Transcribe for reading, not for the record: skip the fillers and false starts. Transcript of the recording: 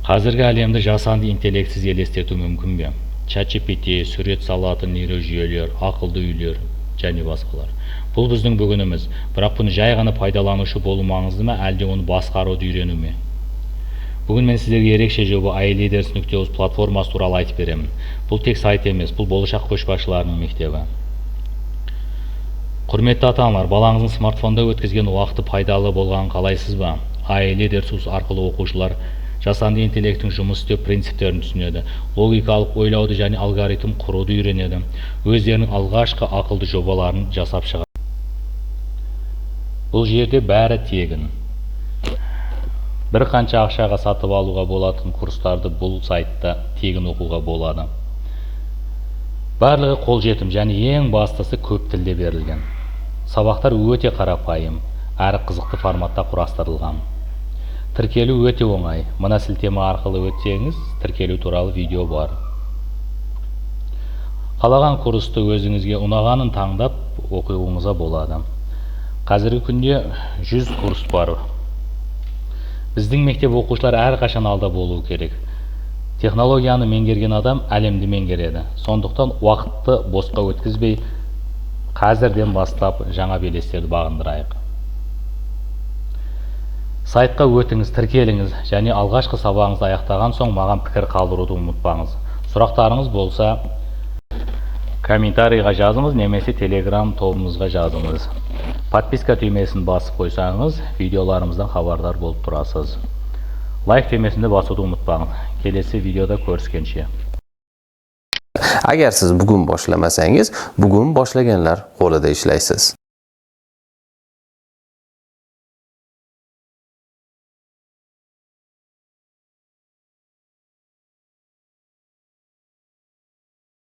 Қазіргі әлемді жасанды интеллектсіз елестету мүмкін бе? ChatGPT, сурет салатын нейрожүйелер, ақылды үйлер және басқалар. Бұл біздің бүгініміз, бірақ бұны жай ғана пайдаланушы болу маңызды ма, әлде оны басқаруды үйрену ме? Бүгін мен сіздерге ерекше жоба iLeaders.uz платформасы туралы айтып беремін. Бұл тек сайт емес, бұл болашақ көшбасшыларының мектебі. Құрметті ата-аналар, балаңыздың смартфонда өткізген уақыты пайдалы болғанын қалайсыз ба? iLeaders.uz арқылы оқушылар жасанды интеллекттің жұмыс істеу принциптерін түсінеді, логикалық ойлауды және алгоритм құруды үйренеді, өздерінің алғашқы ақылды жобаларын жасап шығады. Бұл жерде бәрі тегін. Бір қанша ақшаға сатып алуға болатын курстарды бұл сайтта тегін оқуға болады. Барлығы қолжетім және ең бастысы көп тілде берілген. Сабақтар өте қарапайым, әрі қызықты форматта құрастырылған. Тіркелу өте оңай. Мына сілтеме арқылы өтсеңіз, тіркелу туралы видео бар. Қалаған курсты өзіңізге ұнағанын таңдап оқуыңызға болады. Қазіргі күнде 100 курс бар. Біздің мектеп оқушылар әрқашан алда болуы керек. Технологияны меңгерген адам әлемді меңгереді. Сондықтан уақытты босқа өткізбей, қазірден бастап жаңа белестерді бағындырайық. Сайтқа өтіңіз, тіркеліңіз және алғашқы сабағыңызды аяқтаған соң маған пікір қалдыруды ұмытпаңыз. Сұрақтарыңыз болса, комментарийға жазыңыз немесе Telegram тобымызға жазыңыз. Подписка түймесін басып қойсаңыз, видеоларымыздан хабардар болып тұрасыз. Лайк түймесінде басуды ұмытпаңыз. Келесі видеода көріскенше. Agar siz bugun boshlamasangiz, bugun boshlaganlar qo'lida ishlaysiz.